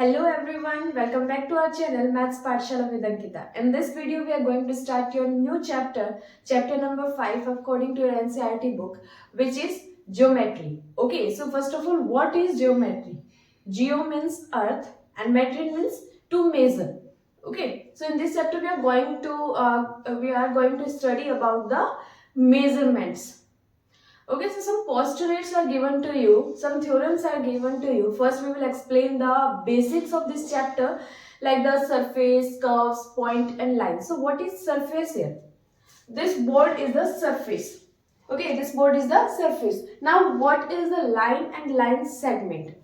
Hello everyone, welcome back to our channel Maths Pathshala with Ankita. In this video, we are going to start your new chapter, chapter number 5 according to your NCERT book, which is geometry. Okay, so first of all, what is geometry? Geo means earth and metry means to measure. Okay, so in this chapter, we are going to study about the measurements. Okay, so some postulates are given to you, some theorems are given to you. First, we will explain the basics of this chapter, like the surface, curves, point, and line. So, what is surface here? This board is the surface. Okay, this board is the surface. Now, what is the line and line segment?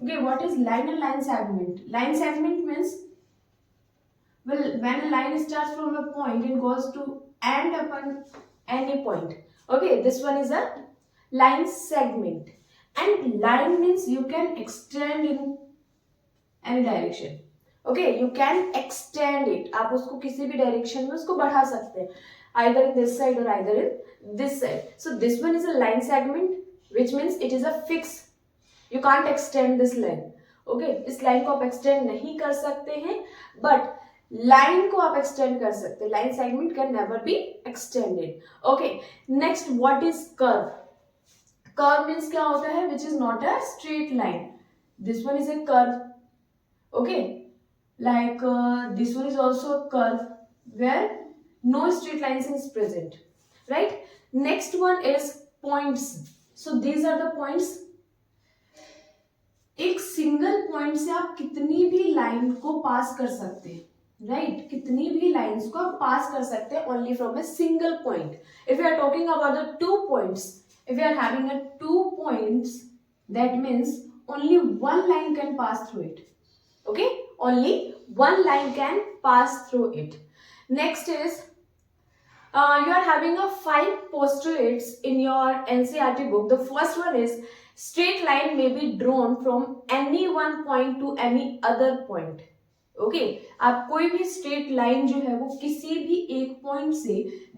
Okay, what is line and line segment? Line segment means, well, when a line starts from a point, it goes to end upon any point. Okay, this one is a line segment, and line means you can extend in any direction. Okay, you can extend it. आप उसको किसी भी direction में उसको बढ़ा सकते हैं, either in this side or either in this side. So this one is a line segment, which means it is a fix. You can't extend this line. Okay, इस line को आप extend नहीं कर सकते हैं, but line को आप extend कर सकते हैं. Line segment can never be extended. Okay, next, what is curve? Curve means क्या होता है? Which is not a straight line. This one is a curve. Okay, like this one is also a curve where no straight lines is present. Right? Next one is points. So these are the points. एक single point से आप कितनी भी line को पास कर सकते हैं. Right, कितनी भी लाइंस को आप पास कर सकते हैं only from a single point. If you are talking about the 2 points, if you are having a 2 points, that means only one line can pass through it. Okay, only one line can pass through it. Next is you are having a 5 postulates in your NCERT book. The first one is straight line may be drawn from any one point to any other point. Okay, आप कोई भी straight line जो है वो किसी भी एक point से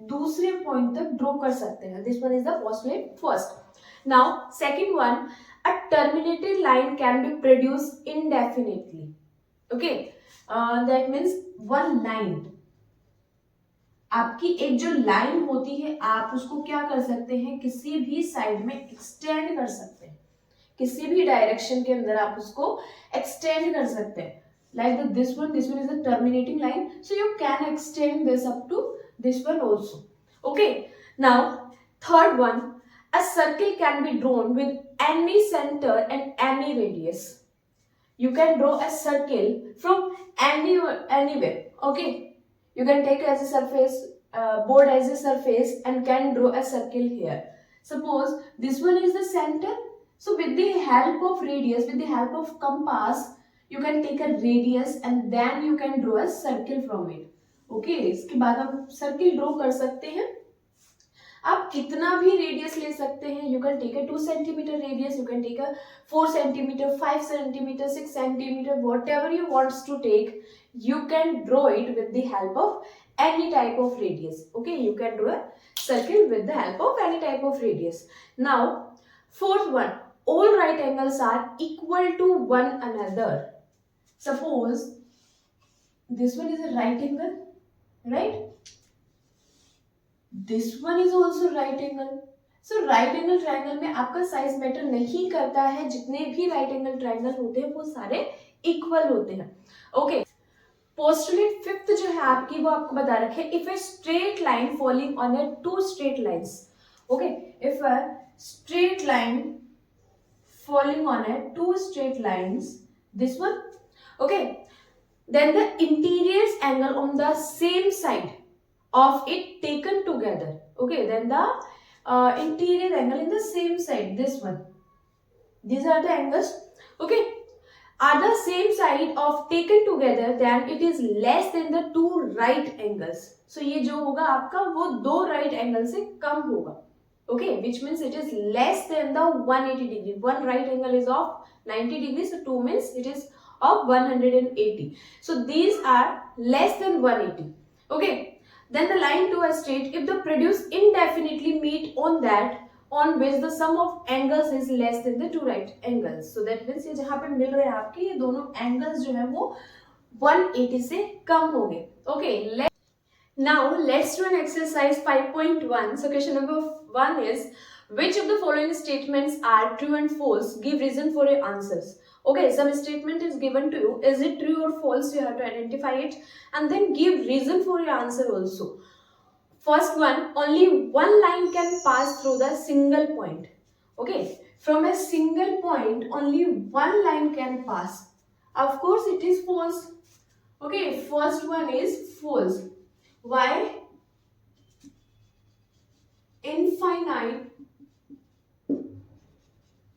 दूसरे पॉइंट तक ड्रॉ कर सकते हैं. This one is the postulate first. Now second one, a terminated line can be produce indefinitely. Okay, that means one line, आपकी एक जो लाइन होती है आप उसको क्या कर सकते हैं, किसी भी साइड में एक्सटेंड कर सकते हैं, किसी भी डायरेक्शन के अंदर आप उसको एक्सटेंड कर सकते हैं. Like this one is the terminating line, so you can extend this up to this one also. Okay, now third one, a circle can be drawn with any center and any radius. You can draw a circle from anywhere. Okay, you can take as a surface, board as a surface, and can draw a circle here. Suppose this one is the center, so with the help of radius, with the help of compass, you can take a radius and then you can draw a circle from it. Okay, इसके बाद हम circle draw कर सकते हैं. आप कितना भी radius ले सकते हैं. You can take a 2 centimeter radius, you can take a 4 centimeter, 5 centimeter, 6 centimeter, whatever you want to take, you can draw it with the help of any type of radius. Okay, you can draw a circle with the help of any type of radius. Now, fourth one, all right angles are equal to one another. Suppose this one is a right angle, right? This one is also right angle. So right angle triangle में आपका size matter नहीं करता है. जितने भी right angle triangle होते हैं वो सारे इक्वल होते हैं. ओके, पोस्टुलेट फिफ्थ जो है आपकी वो आपको बता रखे, if a straight line falling on A 2 straight lines. Okay, if a straight line falling on A 2 straight lines, this one. Okay, then the interior angle on the same side of it taken together. Okay, then the interior angle in the same side, this one. These are the angles. Okay, are the same side of taken together, then it is less than the 2 right angles. So ये जो होगा आपका वो 2 right angle से कम होगा. Okay, which means it is less than the 180 degree. One right angle is of 90 degrees, so 2 means it is of 180. So these are less than 180. Okay, then the line to a straight, if the produce indefinitely meet on that on which the sum of angles is less than the two right angles. So that means ये जहाँ पे मिल रहे हैं आपके ये दोनों angles जो है वो 180 से कम होंगे. Okay, now let's do an exercise 5.1. So question number 1 is, which of the following statements are true and false? Give reason for your answers. Okay, some statement is given to you. Is it true or false? You have to identify it and then give reason for your answer also. First one, only one line can pass through the single point. Okay, from a single point, only one line can pass. Of course, it is false. Okay, first one is false. Why? Infinite,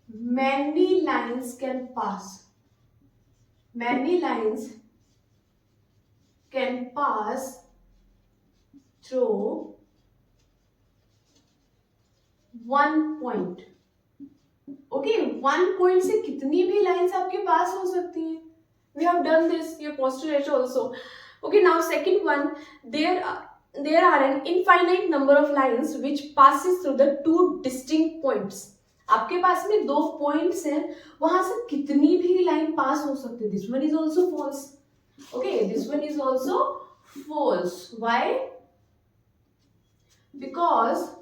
many lines can pass. Many lines can pass through one point. Okay, one point से कितनी भी lines आपके पास हो सकती हैं. We have done this, your postulate also. Okay, now second one, there are an infinite number of lines which passes through the two distinct points. आपके पास में दो points हैं, वहां से कितनी भी line pass हो सकती है. This one is also false. Okay, this one is also false. Why? Because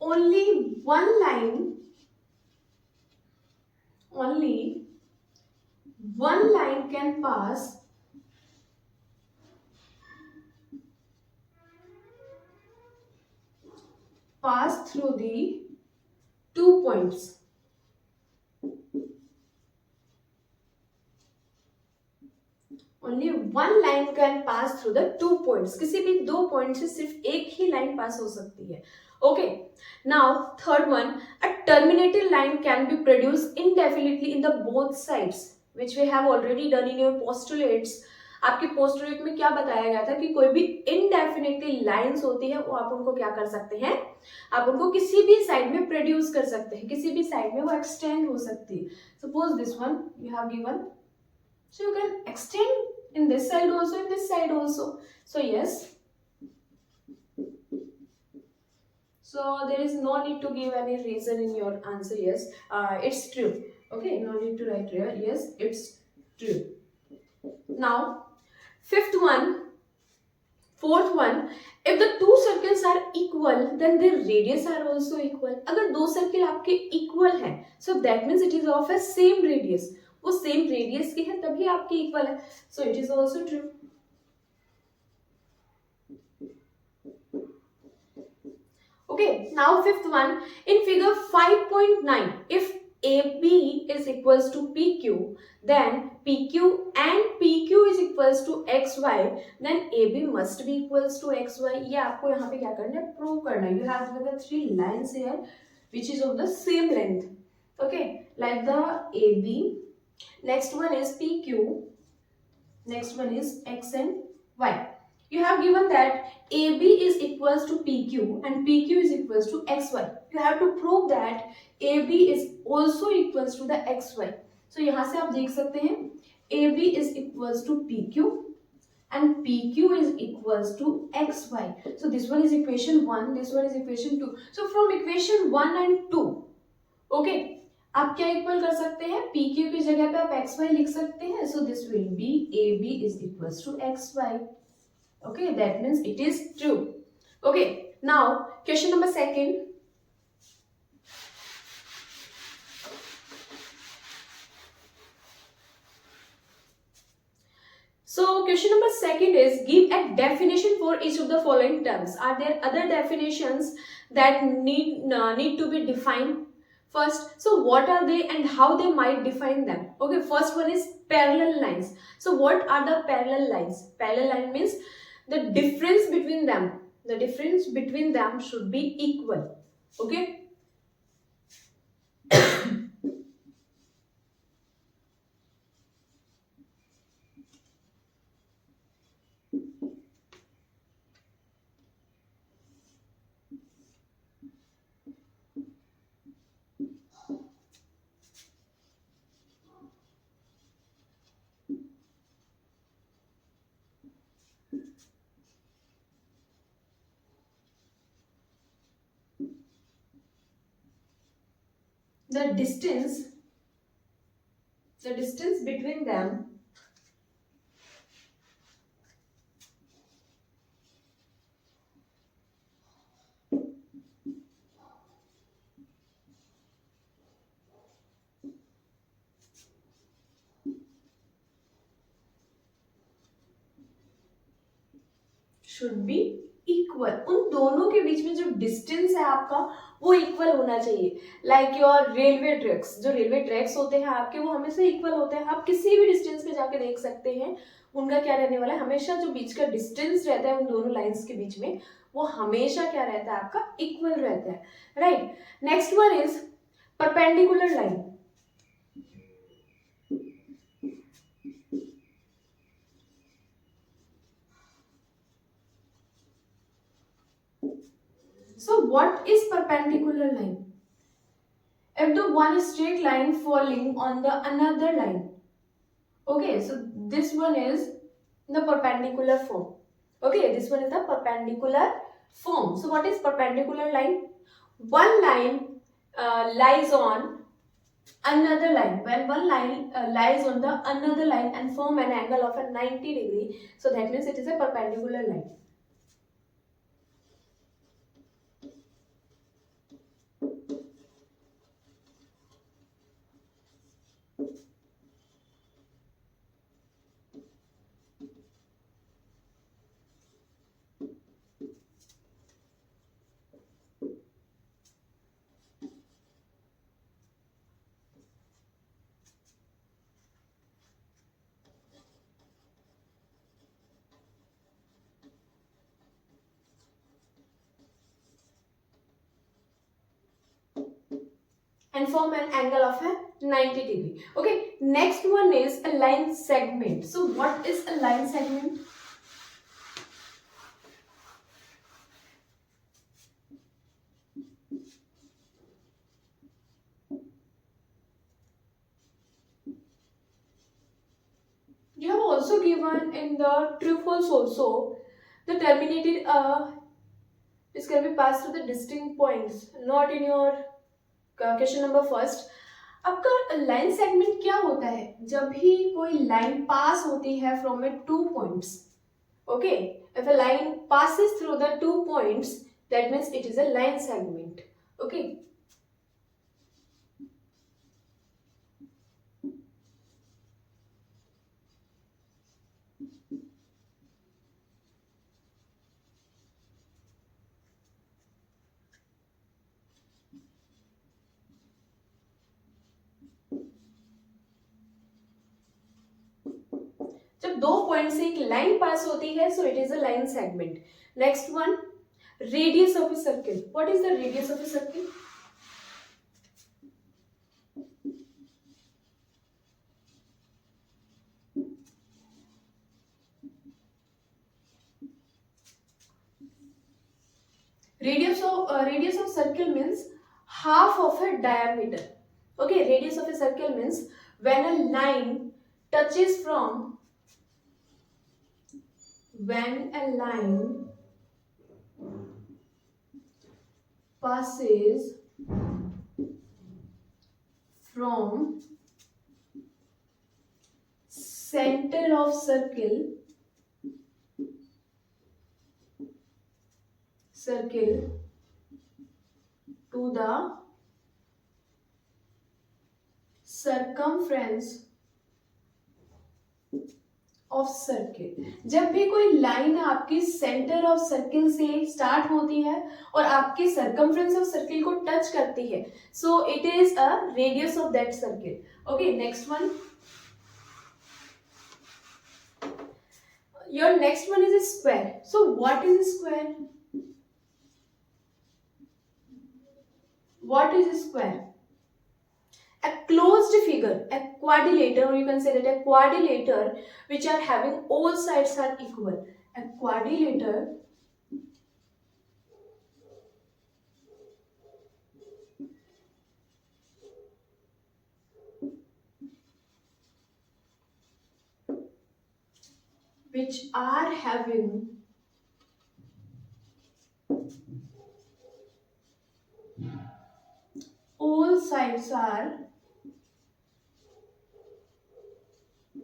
only one line can pass through the two points. Only one line can pass through the two points. किसी भी दो point से सिर्फ एक ही line pass हो सकती है. Okay. Now third one, a terminated line can be produced indefinitely in the both sides, which we have already done in your postulates. आपके postulate में क्या बताया गया था कि कोई भी indefinitely lines होती है वो आप उनको क्या कर सकते हैं, आप उनको किसी भी साइड में प्रोड्यूस कर सकते हैं, किसी भी साइड में वो एक्सटेंड हो सकती है. Suppose this one you have given, so you can extend in this side also, in this side also. So yes, so there is no need to give any reason in your answer. Yes, it's true. Okay, no need to write here. Yes, it's true. Now fourth one, if the two circles are equal, then their radius are also equal. अगर दो circle आपके equal हैं, so that means it is of a same radius. वो same radius की है तभी आपके equal है. So it is also true. Okay, now fifth one, in figure 5.9, if AB is equals to PQ, then PQ and PQ is equals to XY, then AB must be equals to XY. ये आपको यहाँ पे क्या करना है, prove करना है. You have given three lines here, which is of the same length. Okay, like the AB. Next one is PQ. Next one is X and Y. You have given that AB is equals to PQ and PQ is equals to XY. You have to prove that AB is also equals to the XY. So यहाँ से आप देख सकते हैं AB is equals to PQ and PQ is equals to XY. So this one is equation 1, this one is equation 2. So from equation 1 and 2, okay, आप क्या equal कर सकते हैं, PQ की जगह पे आप XY लिख सकते हैं. So this will be AB is equals to XY. Okay, that means it is true. Okay, now question number second. So question number second is, give a definition for each of the following terms. Are there other definitions that need to be defined? First, so what are they and how they might define them? Okay, first one is parallel lines. So what are the parallel lines? Parallel line means the difference between them should be equal. Okay. the distance between them should be equal. उन दोनों के बीच में जो distance है आपका वो equal होना चाहिए। लाइक योर रेलवे ट्रैक्स, जो रेलवे ट्रैक्स होते हैं आपके वो हमेशा इक्वल होते हैं। आप किसी भी डिस्टेंस पे जाके देख सकते हैं उनका क्या रहने वाला है, हमेशा जो बीच का डिस्टेंस रहता है उन दोनों लाइंस के बीच में वो हमेशा क्या रहता है आपका, इक्वल रहता है, right. Next one is perpendicular line. So what is perpendicular line? If the one straight line falling on the another line. Okay, so this one is the perpendicular form. Okay, this one is the perpendicular form. So what is perpendicular line? One line lies on another line. When one line lies on the another line and form an angle of a 90 degree, so that means it is a perpendicular line. And form an angle of a 90 degree. Okay, next one is a line segment. So what is a line segment? You have also given in the true false also the terminated is going to be passed through the distinct points, not in your question number first. आपका line segment क्या होता है, जब भी कोई line पास होती है from A two points. Okay, if a line passes through the 2 points, that means it is a line segment. Okay, जब 2 पॉइंट से एक लाइन पास होती है so it is a line segment. Next one, radius of a circle. What is the radius of a circle? Radius of circle means half of a diameter. Okay, radius of a circle means when a line touches from, when a line passes from center of circle to the circumference of circle. जब भी कोई line आपकी centre of circle से start होती है और आपके circumference of circle को टच करती है, so it is a radius of that circle. Okay, next one, your next one is a square. So what is a square? What is a square? A closed figure, a quadrilateral, or you can say that a quadrilateral which are having all sides are equal. A quadrilateral which are having all sides sides are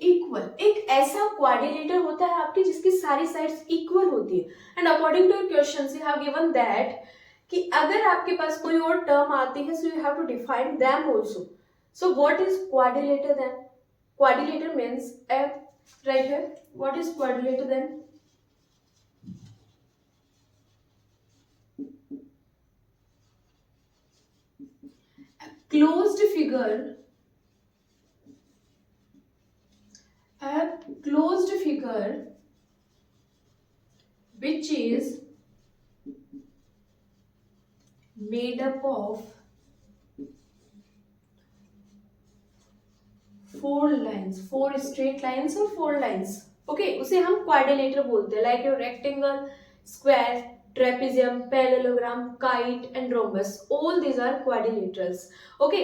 equal. एक ऐसा quadrilateral होता है आपकी जिसकी सारी sides equal होती है। And according to your question you have given that कि अगर आपके पास कोई और टर्म आती है so you have to define them also. So what is quadrilateral then? Quadrilateral means right here, what is quadrilateral then? A closed figure which is made up of four straight lines or four lines. Okay, उसे हम quadrilateral बोलते हैं, like your rectangle, square, trapezium, parallelogram, kite and rhombus. All these are quadrilaterals. Okay,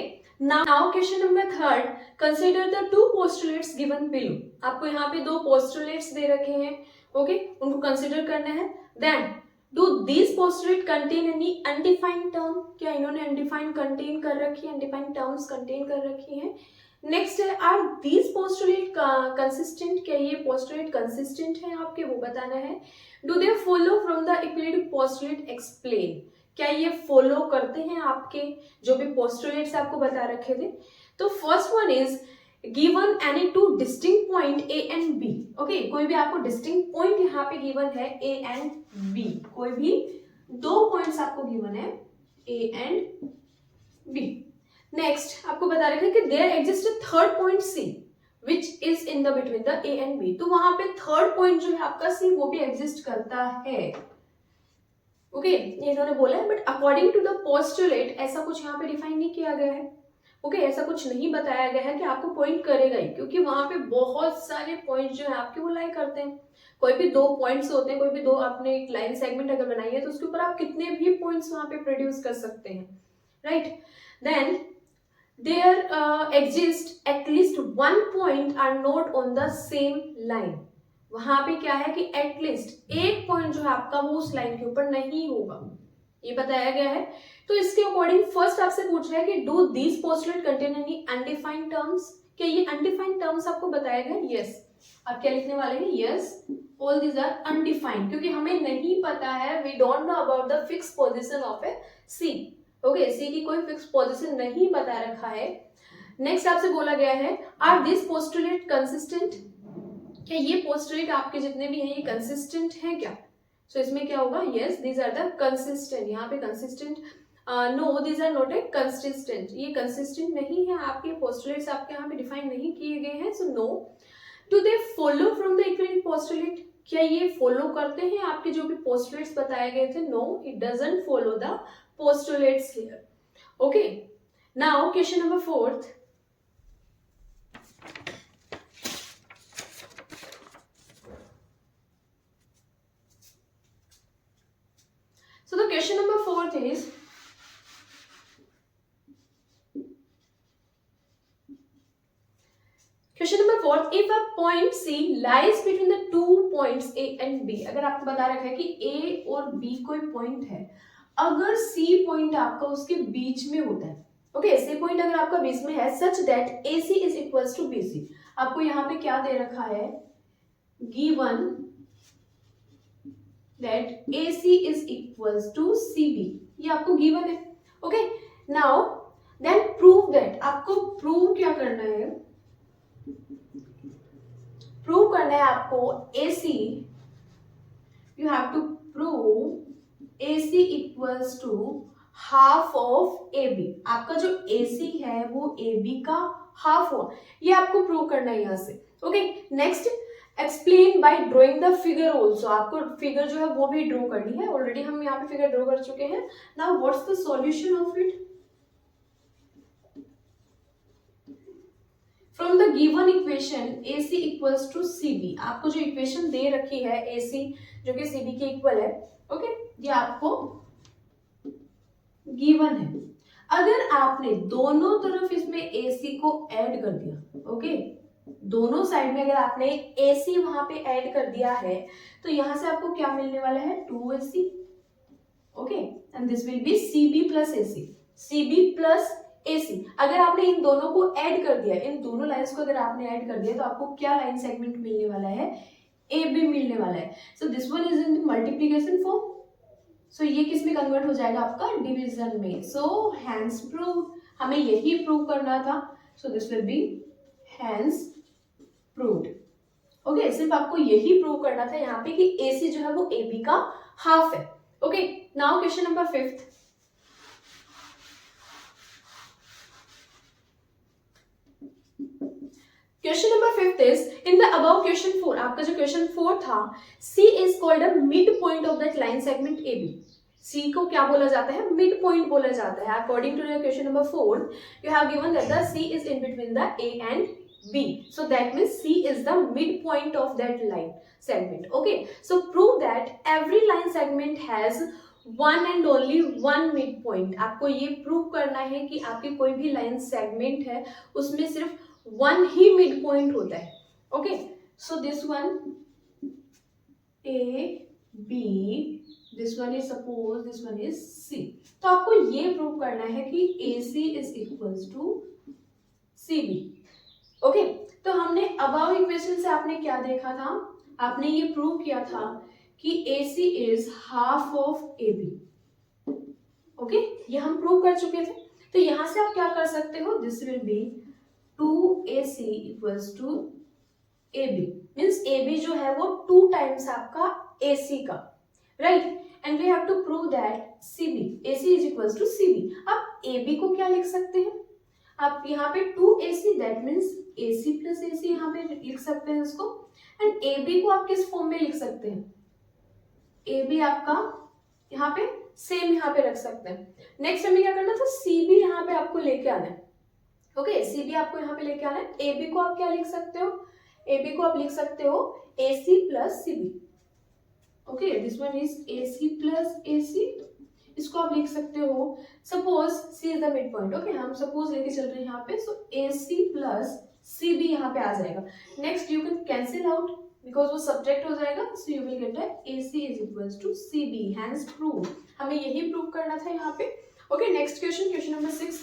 now question number 3. Consider the two postulates given below. आपको यहाँ पे दो postulates दे रखे हैं, okay, उनको consider करना है. Then do these postulates contain any undefined term? क्या इन्होंने undefined contain कर रखी है, undefined terms contain कर रखी हैं? नेक्स्ट है आर दीज पोस्टुलेट कंसिस्टेंट? क्या ये पोस्टुलेट कंसिस्टेंट है आपके, वो बताना है. Do they follow from the equilibrium postulate explain? क्या ये फॉलो करते हैं आपके जो भी पोस्टुलेट्स आपको बता रखे थे? तो first one is given any two distinct point A and B. Okay, कोई भी आपको डिस्टिंक्ट पॉइंट यहाँ पे गिवन है ए एंड बी, कोई भी दो पॉइंट्स आपको गिवन है ए एंड बी. नेक्स्ट आपको बता रहे थे कि there exist a third point C which is in the between the A and B. तो वहां पे थर्ड पॉइंट जो है आपका सी वो भी एग्जिस्ट करता है. ओके, ये इन्होंने बोला है but according to the postulate ऐसा कुछ यहाँ पे डिफाइन नहीं किया गया है. ओके, ऐसा कुछ नहीं बताया गया है कि आपको पॉइंट करेगा ही, क्योंकि वहां पे बहुत सारे पॉइंट जो है आपके वो लाई करते हैं. कोई भी दो पॉइंट्स होते हैं, कोई भी दो आपने एक लाइन सेगमेंट अगर बनाई है तो उसके ऊपर आप कितने भी पॉइंट्स वहां पे प्रोड्यूस कर सकते हैं, right. Then there exist at least one point are not on the same line. वहां पे क्या है कि एटलीस्ट एक पॉइंट जो है आपका वो उस लाइन के ऊपर नहीं होगा, ये बताया गया है. तो इसके अकॉर्डिंग फर्स्ट आपसे पूछ रहा है कि do these postulate contain any undefined terms? क्या ये अनडिफाइंड टर्म्स आपको बताया गया? यस. आप क्या लिखने वाले हैं? Yes, all these are undefined, क्योंकि हमें नहीं पता है, we don't know about the fix position of A C. Okay, C की कोई फिक्स पोजीशन नहीं बता रखा है. नेक्स्ट आपसे बोला गया है आर दिस पोस्टुलेट कंसिस्टेंट? क्या ये पोस्टुलेट आपके जितने भी हैं ये कंसिस्टेंट हैं क्या? सो इसमें क्या होगा? Yes, these are the consistent. यहाँ पे consistent, no these are not a consistent. ये कंसिस्टेंट नहीं है, आपके पोस्टुलेट्स आपके यहाँ पे डिफाइन नहीं किए गए हैं. So no. Do they follow from the equilibrium postulate? क्या ये फॉलो करते हैं आपके जो भी पोस्टुलेट्स बताए गए थे? No, it doesn't follow the postulates here. Okay, now question number 4. So the question number 4 is question number 4, if a point C lies between the two points A and B. अगर आपको बता रखा है कि A और B कोई point है, अगर C पॉइंट आपका उसके बीच में होता है, ओके, C पॉइंट अगर आपका बीच में है such that AC is equals to BC. आपको यहाँ पे क्या दे रखा है? Given that AC is equals to CB. ये आपको गिवन है. Okay, now then prove that. आपको प्रूव क्या करना है? प्रूव करना है आपको AC, you have to prove AC equals to half of AB. आपका जो AC है वो AB का हाफ हो, ये आपको प्रूव करना है यहाँ से. Okay, next explain by drawing the figure also. आपको फिगर जो है वो भी ड्रॉ करनी है. ऑलरेडी हम यहाँ पे फिगर ड्रॉ कर चुके हैं. Now what's the solution of it? From the given equation AC equals to CB. आपको जो इक्वेशन दे रखी है AC जो कि CB के इक्वल है, ओके, ये आपको गिवन है. अगर आपने दोनों तरफ इसमें AC को ऐड कर दिया, ओके, दोनों साइड में अगर आपने AC वहां पे ऐड कर दिया है तो यहां से आपको क्या मिलने वाला है? 2AC. Okay, and this will B CB plus AC. CB plus AC। अगर आपने इन दोनों को ऐड कर दिया, इन दोनों लाइंस को अगर आपने ऐड कर दिया तो आपको क्या लाइन सेगमेंट मिलने वाला है, AB मिलने वाला है। So this one is in multiplication form, so ये किस में कन्वर्ट हो जाएगा आपका, डिवीजन में। सो हैंस प्रूव, हमें यही प्रूव करना था, so this will be hence proved. Okay, सिर्फ आपको यही प्रूव करना था यहाँ पे कि AC जो है वो AB का हाफ है। Okay, now question number 5। Question number 5 is in the above question 4, आपका जो क्वेश्चन 4 था, C is called a mid point of that line segment AB। C को क्या बोला जाता है, मिड पॉइंट बोला जाता है। According to the question number 4, you have given that the C is in between the A and B, so that means C is the midpoint of that line segment. Okay, so prove that every line segment has one and only one midpoint. आपको ये prove करना है कि आपकी कोई भी line segment है उसमें सिर्फ वन ही मिड पॉइंट होता है। Okay, so this one A B, this one is suppose this one is C। तो आपको ये प्रूव करना है कि AC is equals to CB। Okay, तो हमने अबव इक्वेशन से आपने क्या देखा था, आपने ये प्रूव किया था कि AC is half of AB। Okay, ये हम प्रूव कर चुके थे। तो यहां से आप क्या कर सकते हो, this will be 2AC equals to AB, means AB जो है वो 2 टाइम्स आपका AC का, right. And we have to prove that CB, AC is equals to CB। आप AB को क्या लिख सकते हैं, आप यहाँ पे 2AC that means AC plus AC यहाँ पे लिख सकते हैं इसको। एंड AB को आप किस फॉर्म में लिख सकते हैं, AB आपका यहाँ पे सेम यहाँ पे रख सकते हैं। नेक्स्ट हमें क्या करना था, CB यहाँ पे आपको लेके आना है। ओके, CB आपको यहाँ पे लेके आना है। AB को आप क्या लिख सकते हो, AB को आप लिख सकते हो AC plus CB। Okay, this one is AC plus AC, इसको आप लिख सकते हो, suppose C is the mid point. Okay, हम सपोज लेके चल रहे हैं यहाँ पे, सो AC प्लस CB यहाँ पे आ जाएगा। Next you can cancel out because वो सब्ट्रैक्ट हो जाएगा, so you will get AC is equals to CB, hence prove. हमें यही प्रूव करना था यहाँ पे। Okay, next question, question number 6।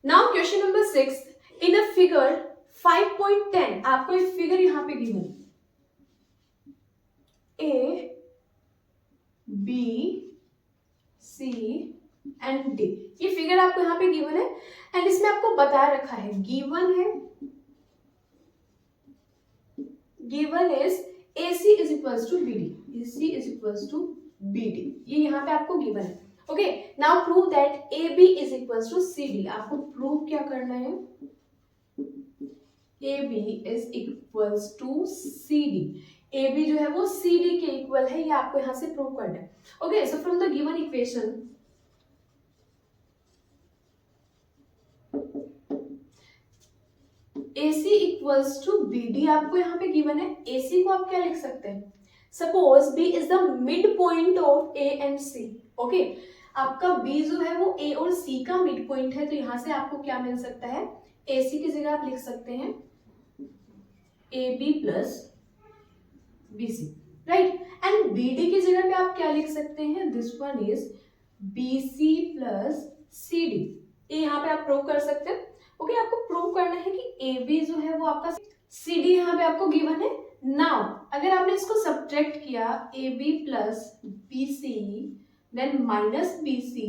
Now question number 6, in a figure 5.10, आपको एक फिगर यहाँ पे गिवन है, A B C and D। ये फिगर आपको यहाँ पे गिवन है एंड इसमें आपको बताया रखा है, गिवन है, given is AC is equals to BD, AC is equals to BD, ये यहाँ पे आपको गिवन है। Okay, now prove that AB is equals to CD। आपको प्रूव क्या करना है, AB is equals to CD। AB जो है वो CD के इक्वल है, ये आपको यहां से प्रूव करना है। Okay, so from the given equation AC equals to BD आपको यहाँ पे गिवन है। AC को आप क्या लिख सकते हैं, suppose B is the mid point of A and C। Okay, आपका B जो है वो A और C का मिड पॉइंट है, तो यहां से आपको क्या मिल सकता है, AC की जगह आप लिख सकते हैं AB plus BC, right. And BD की जगह पे आप क्या लिख सकते हैं, this one is BC plus CD, ये यहाँ पे आप प्रूव कर सकते हैं। ओके, आपको प्रूव करना है कि AB जो है वो आपका, CD यहाँ पे आपको गिवन है। नाउ अगर आपने इसको सब्ट्रैक्ट किया, AB plus BC then minus BC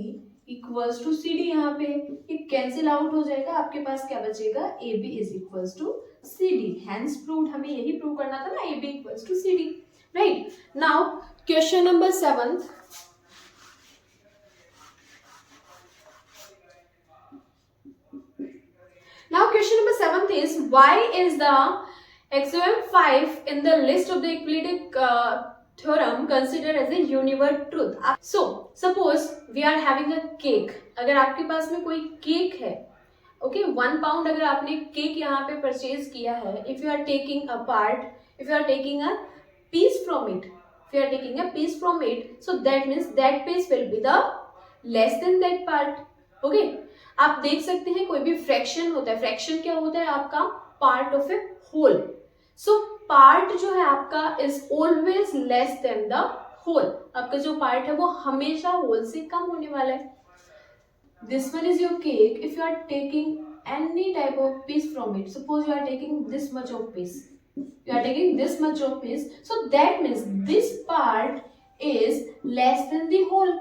equals to CD, यहाँ पे ये कैंसिल आउट हो जाएगा, आपके पास क्या बचेगा, AB is equals to CD, hence proved. हमें यही प्रूव करना था ना, AB equals to CD, right. Now question number 7। Now question number 7 is why is the axiom 5 in the list of the Euclidic theorem considered as a universal truth? So suppose we are having a cake, अगर आपके पास में कोई cake है, okay, 1 pound अगर आपने cake यहाँ पे purchase किया है, if you are taking a part, if you are taking a piece from it, if you are taking a piece from it, so that means that piece will be the less than that part. Okay, आप देख सकते हैं कोई भी fraction होता है, fraction क्या होता है आपका, part of a whole. So part जो है आपका is always less than the whole, आपका जो पार्ट है वो हमेशा होल से कम होने वाला है. This one is your cake. If you are taking any type of piece from it, suppose you are taking this much of piece, you are taking this much of piece, so that means this part is less than the whole.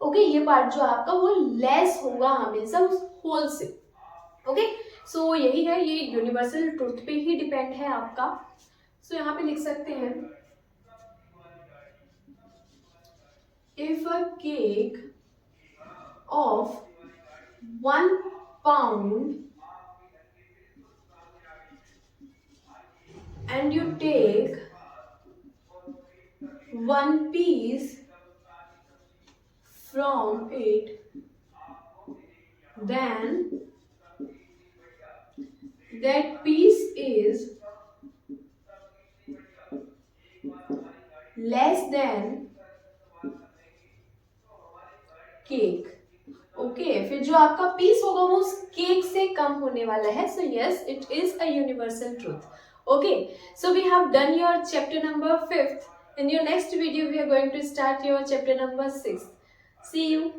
Okay, ये part जो आपका वो less होगा हमेशा उस whole से. Okay, so यही है, ये यूनिवर्सल ट्रूथ पे ही डिपेंड है आपका. So यहाँ पे लिख सकते हैं, if a cake of 1 pound and you take 1 piece from it, then that piece is less than cake. Okay, फिर जो आपका पीस होगा वो उस केक से कम होने वाला है. So yes, it is a universal truth. Okay, so we have done your chapter number 5th. In your next video we are going to start your chapter number 6th. See you.